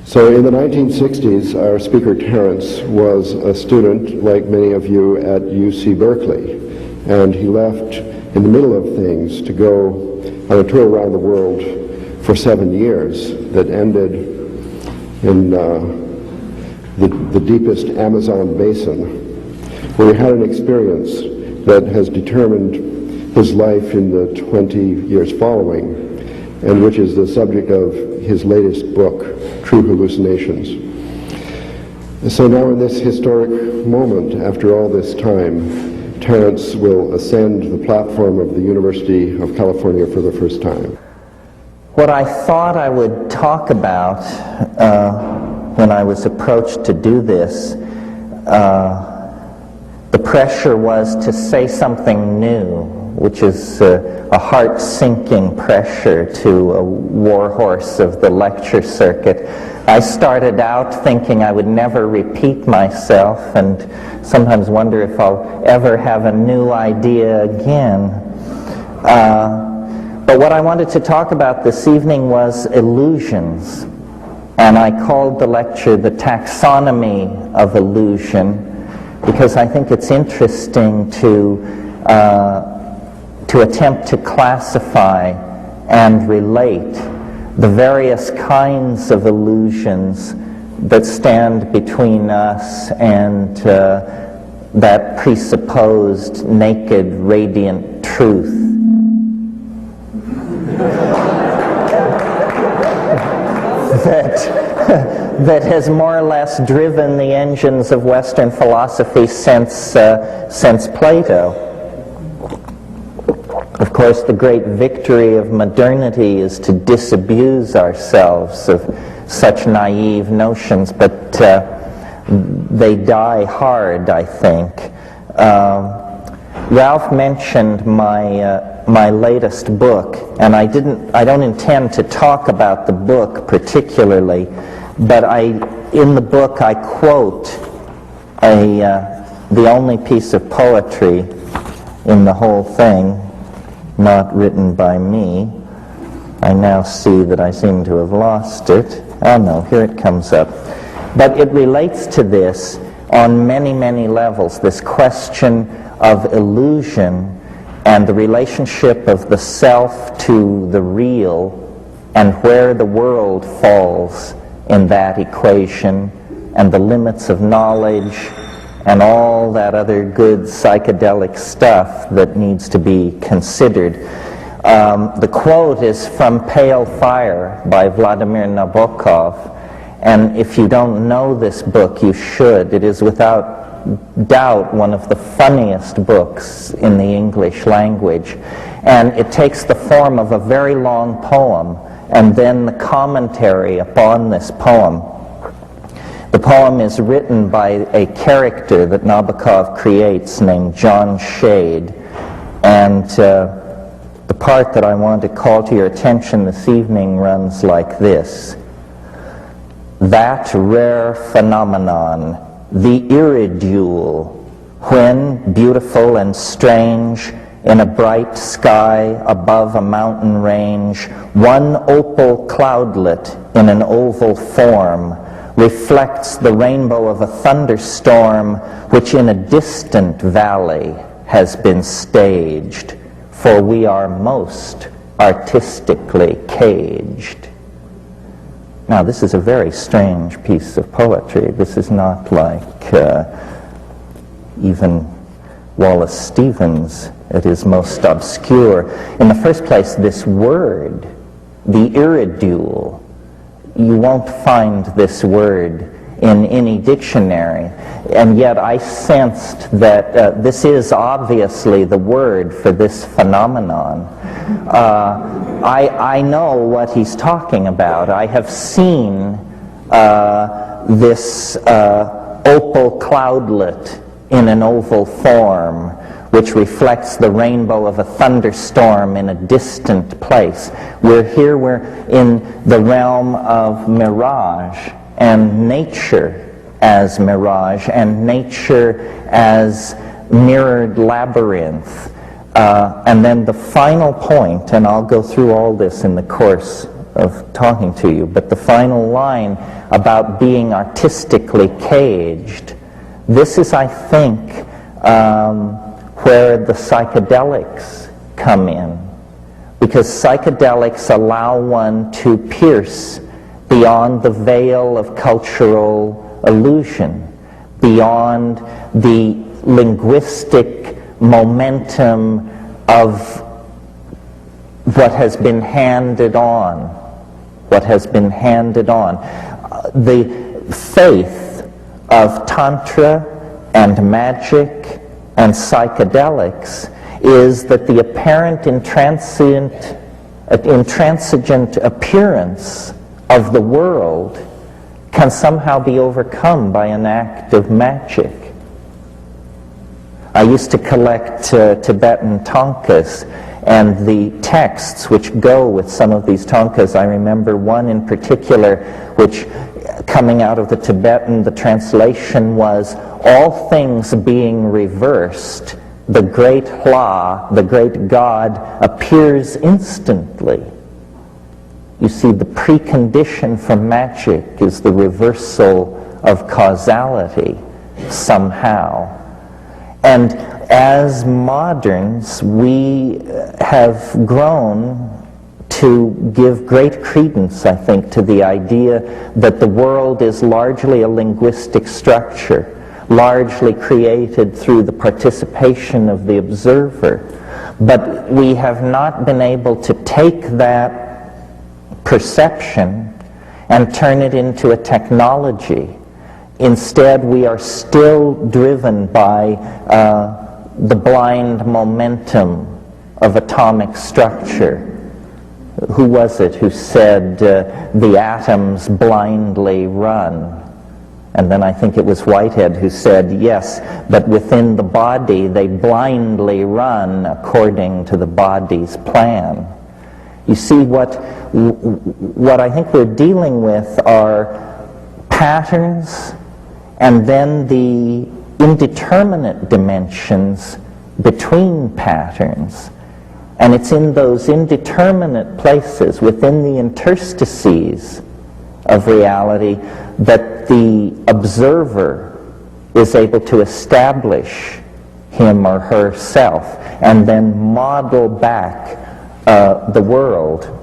So in the 1960s, our speaker Terence was a student, like many of you, at UC Berkeley, and he left in the middle of things to go on a tour around the world for 7 years that ended in the deepest Amazon basin, where he had an experience that has determined his life in the 20 years following, and which is the subject of his latest book, True Hallucinations. So now in this historic moment, after all this time, Terence will ascend the platform of the University of California for the first time. What I thought I would talk about when I was approached to do this, the pressure was to say something new, which is a heart-sinking pressure to a warhorse of the lecture circuit. I started out thinking I would never repeat myself and sometimes wonder if I'll ever have a new idea again. But what I wanted to talk about this evening was illusions. And I called the lecture The Taxonomy of Illusion, because I think it's interesting to attempt to classify and relate the various kinds of illusions that stand between us and that presupposed naked, radiant truth. that has more or less driven the engines of Western philosophy since Plato. Of course, the great victory of modernity is to disabuse ourselves of such naive notions, but they die hard, I think. Ralph mentioned my latest book, and I don't intend to talk about the book particularly, but in the book I quote the only piece of poetry in the whole thing, not written by me. I now see that I seem to have lost it. Oh no, here it comes up. But it relates to this on many, many levels, this question of illusion and the relationship of the self to the real and where the world falls in that equation, and the limits of knowledge and all that other good psychedelic stuff that needs to be considered. The quote is from Pale Fire by Vladimir Nabokov, and if you don't know this book, you should. It is without doubt one of the funniest books in the English language, and it takes the form of a very long poem and then the commentary upon this poem. The poem is written by a character that Nabokov creates named John Shade, and the part that I want to call to your attention this evening runs like this. That rare phenomenon, the iridule, when, beautiful and strange, in a bright sky above a mountain range, one opal cloudlet in an oval form reflects the rainbow of a thunderstorm which in a distant valley has been staged, for we are most artistically caged. Now, this is a very strange piece of poetry. This is not like even Wallace Stevens at his most obscure. In the first place, this word, the iridule, you won't find this word in any dictionary, and yet I sensed that this is obviously the word for this phenomenon. I know what he's talking about. I have seen this opal cloudlet in an oval form which reflects the rainbow of a thunderstorm in a distant place. We're in the realm of mirage, and nature as mirage, and nature as mirrored labyrinth. And then the final point, and I'll go through all this in the course of talking to you. But the final line about being artistically caged, this is, I think, where the psychedelics come in. Because psychedelics allow one to pierce beyond the veil of cultural illusion, beyond the linguistic momentum of what has been handed on. The faith of Tantra and magic and psychedelics is that the apparent intransigent appearance of the world can somehow be overcome by an act of magic. I used to collect Tibetan thangkas, and the texts which go with some of these thangkas, I remember one in particular which, coming out of the Tibetan, the translation was, all things being reversed, the great Hla, the great God, appears instantly. You see, the precondition for magic is the reversal of causality somehow. And as moderns, we have grown to give great credence, I think, to the idea that the world is largely a linguistic structure, largely created through the participation of the observer. But we have not been able to take that perception and turn it into a technology. Instead, we are still driven by the blind momentum of atomic structure. Who was it who said the atoms blindly run? And then I think it was Whitehead who said, yes, but within the body they blindly run according to the body's plan. You see, what I think we're dealing with are patterns and then the indeterminate dimensions between patterns. And it's in those indeterminate places, within the interstices of reality, that the observer is able to establish him or herself and then model back the world.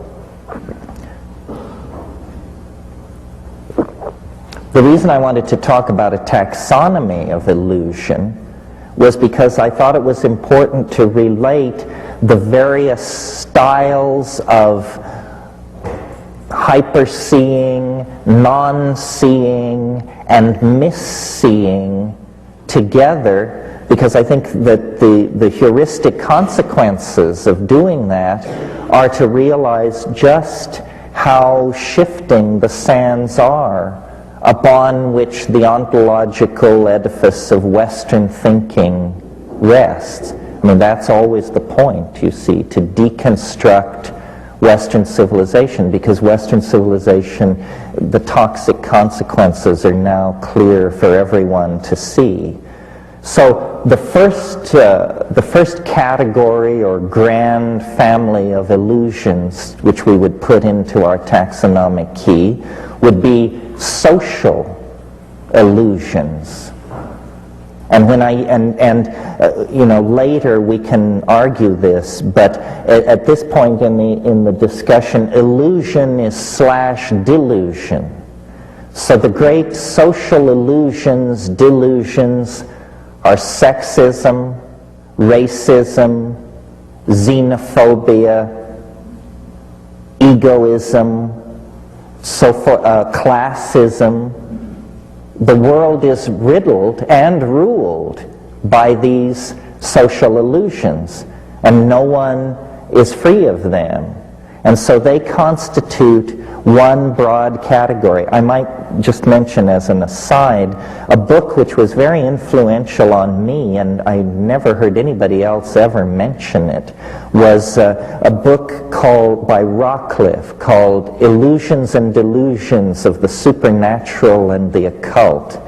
The reason I wanted to talk about a taxonomy of illusion was because I thought it was important to relate the various styles of hyper-seeing, non-seeing, and mis-seeing together, because I think that the heuristic consequences of doing that are to realize just how shifting the sands are upon which the ontological edifice of Western thinking rests. I mean, that's always the point, you see, to deconstruct Western civilization, because Western civilization, the toxic consequences are now clear for everyone to see. So the first category or grand family of illusions which we would put into our taxonomic key would be social illusions. And when later we can argue this, but at this point in the discussion, illusion is / delusion. So the great social illusions, delusions, are sexism, racism, xenophobia, egoism, classism. The world is riddled and ruled by these social illusions, and no one is free of them. And so they constitute one broad category. I might just mention as an aside, a book which was very influential on me, and I never heard anybody else ever mention it, was a book by Rockcliffe called Illusions and Delusions of the Supernatural and the Occult.